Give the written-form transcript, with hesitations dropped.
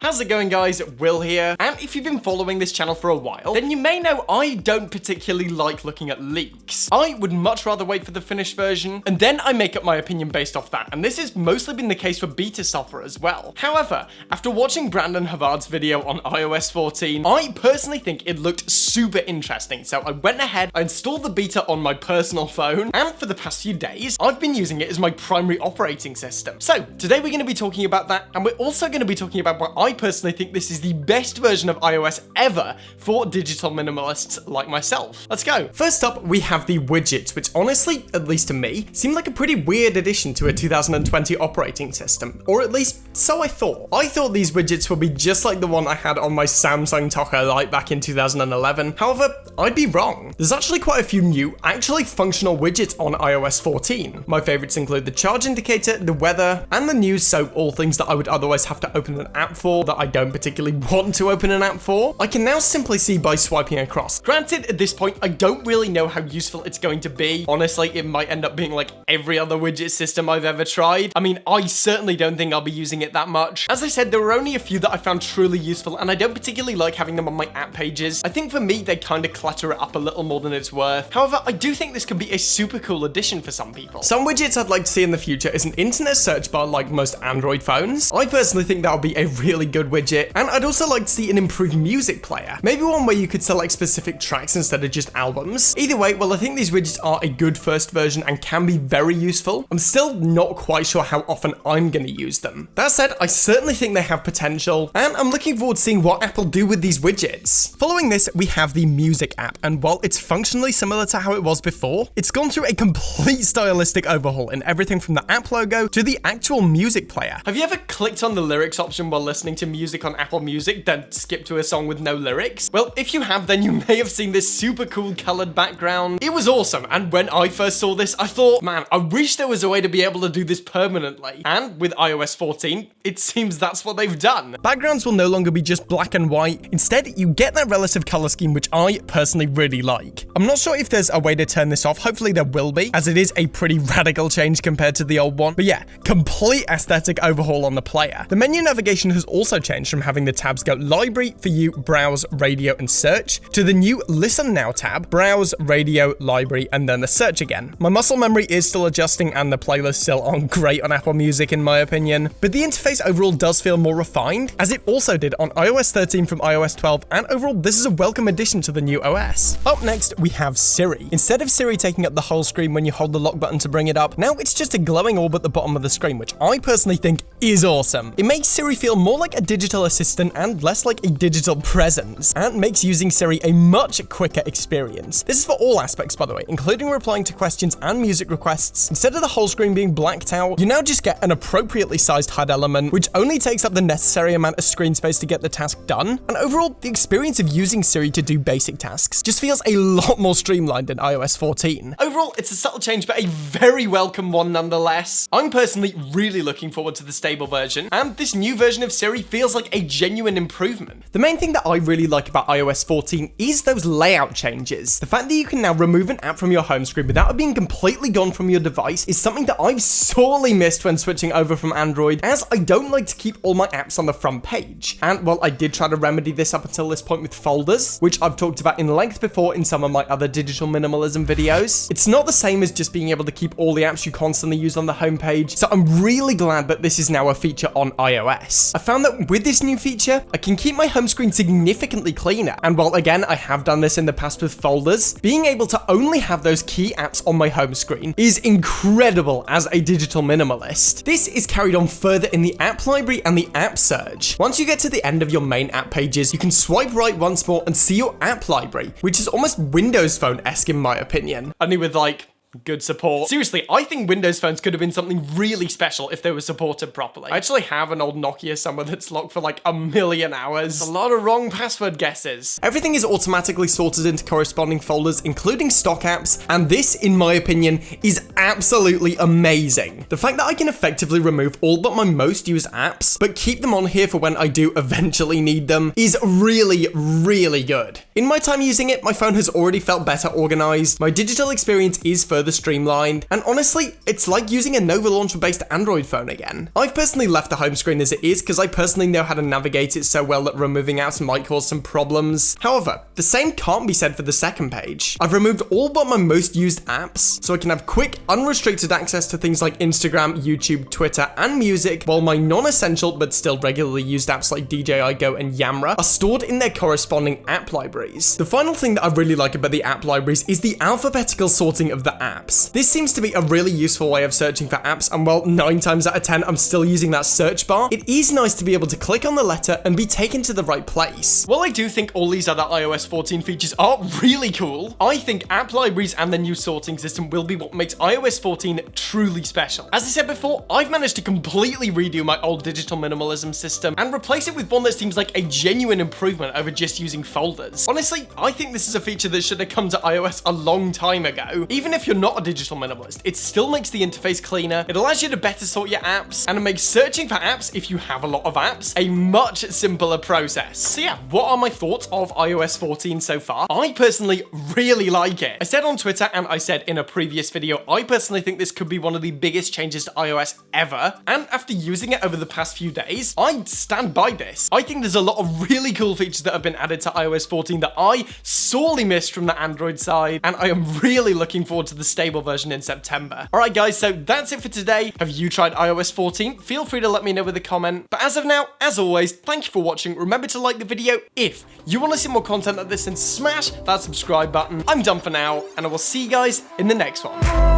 How's it going, guys? Will here, and if you've been following this channel for a while, then you may know I don't particularly like looking at leaks. I would much rather wait for the finished version, and then I make up my opinion based off that, and this has mostly been the case for beta software as well. However, after watching Brandon Havard's video on iOS 14, I personally think it looked super interesting, so I went ahead, I installed the beta on my personal phone, and for the past few days, I've been using it as my primary operating system. So, today we're going to be talking about that, and we're also going to be talking about why I personally think this is the best version of iOS ever for digital minimalists like myself. Let's go. First up, we have the widgets, which honestly, at least to me, seem like a pretty weird addition to a 2020 operating system, or at least so I thought. I thought these widgets would be just like the one I had on my Samsung Taco Lite back in 2011. However, I'd be wrong. There's actually quite a few new, actually functional widgets on iOS 14. My favorites include the charge indicator, the weather, and the news, so all things that I would otherwise have to open an app for that I don't particularly want to open an app for, I can now simply see by swiping across. Granted, at this point, I don't really know how useful it's going to be. Honestly, it might end up being like every other widget system I've ever tried. I mean, I certainly don't think I'll be using it that much. As I said, there were only a few that I found truly useful, and I don't particularly like having them on my app pages. I think for me, they kind of clutter it up a little more than it's worth. However, I do think this could be a super cool addition for some people. Some widgets I'd like to see in the future is an internet search bar like most Android phones. I personally think that would be a really good widget, and I'd also like to see an improved music player. Maybe one where you could select specific tracks instead of just albums. Either way, well, I think these widgets are a good first version and can be very useful. I'm still not quite sure how often I'm going to use them. That said, I certainly think they have potential, and I'm looking forward to seeing what Apple do with these widgets. Following this, we have the music app, and while it's functionally similar to how it was before, it's gone through a complete stylistic overhaul in everything from the app logo to the actual music player. Have you ever clicked on the lyrics option while listening to music on Apple Music, then skip to a song with no lyrics? Well, if you have, then you may have seen this super cool colored background. It was awesome, and when I first saw this, I thought, man, I wish there was a way to be able to do this permanently. And with iOS 14, it seems that's what they've done. Backgrounds will no longer be just black and white. Instead, you get that relative color scheme, which I personally really like. I'm not sure if there's a way to turn this off. Hopefully there will be, as it is a pretty radical change compared to the old one. But yeah, complete aesthetic overhaul on the player. The menu navigation has also changed from having the tabs go Library, For You, Browse, Radio, and Search, to the new Listen Now tab, Browse, Radio, Library, and then the search again. My muscle memory is still adjusting, and the playlists still aren't great on Apple Music in my opinion, but the interface overall does feel more refined, as it also did on iOS 13 from iOS 12, and overall this is a welcome addition to the new OS. Up next, we have Siri. Instead of Siri taking up the whole screen when you hold the lock button to bring it up, now it's just a glowing orb at the bottom of the screen, which I personally think is awesome. It makes Siri feel more like a digital assistant and less like a digital presence, and makes using Siri a much quicker experience. This is for all aspects, by the way, including replying to questions and music requests. Instead of the whole screen being blacked out, you now just get an appropriately sized HUD element, which only takes up the necessary amount of screen space to get the task done. And overall, the experience of using Siri to do basic tasks just feels a lot more streamlined than iOS 14. Overall, it's a subtle change, but a very welcome one nonetheless. I'm personally really looking forward to the stable version, and this new version of Siri feels like a genuine improvement. The main thing that I really like about iOS 14 is those layout changes. The fact that you can now remove an app from your home screen without it being completely gone from your device is something that I've sorely missed when switching over from Android, as I don't like to keep all my apps on the front page. And well, I did try to remedy this up until this point with folders, which I've talked about in length before in some of my other digital minimalism videos. It's not the same as just being able to keep all the apps you constantly use on the homepage, so I'm really glad that this is now a feature on iOS. I found that with this new feature, I can keep my home screen significantly cleaner, and while again I have done this in the past with folders, being able to only have those key apps on my home screen is incredible as a digital minimalist. This is carried on further in the app library and the app search. Once you get to the end of your main app pages, you can swipe right once more and see your app library, which is almost Windows Phone-esque in my opinion. Only with like good support. Seriously, I think Windows phones could have been something really special if they were supported properly. I actually have an old Nokia somewhere that's locked for like 1,000,000 hours. A lot of wrong password guesses. Everything is automatically sorted into corresponding folders, including stock apps, and this, in my opinion, is absolutely amazing. The fact that I can effectively remove all but my most used apps, but keep them on here for when I do eventually need them, is really, really good. In my time using it, my phone has already felt better organized, my digital experience is further further streamlined, and honestly, it's like using a Nova Launcher-based Android phone again. I've personally left the home screen as it is because I personally know how to navigate it so well that removing apps might cause some problems. However, the same can't be said for the second page. I've removed all but my most used apps, so I can have quick, unrestricted access to things like Instagram, YouTube, Twitter, and music, while my non-essential but still regularly used apps like DJI Go and Yammer are stored in their corresponding app libraries. The final thing that I really like about the app libraries is the alphabetical sorting of the apps. This seems to be a really useful way of searching for apps, and well, 9 times out of 10 I'm still using that search bar. It is nice to be able to click on the letter and be taken to the right place. While I do think all these other iOS 14 features are really cool, I think app libraries and the new sorting system will be what makes iOS 14 truly special. As I said before, I've managed to completely redo my old digital minimalism system and replace it with one that seems like a genuine improvement over just using folders. Honestly, I think this is a feature that should have come to iOS a long time ago. Even if you're not a digital minimalist, it still makes the interface cleaner, it allows you to better sort your apps, and it makes searching for apps, if you have a lot of apps, a much simpler process. So yeah, what are my thoughts of iOS 14 so far? I personally really like it. I said on Twitter, and I said in a previous video, I personally think this could be one of the biggest changes to iOS ever, and after using it over the past few days, I stand by this. I think there's a lot of really cool features that have been added to iOS 14 that I sorely missed from the Android side, and I am really looking forward to the stable version in September. Alright guys, so that's it for today. Have you tried iOS 14? Feel free to let me know with a comment. But as of now, as always, thank you for watching. Remember to like the video if you want to see more content like this, and smash that subscribe button. I'm done for now, and I will see you guys in the next one.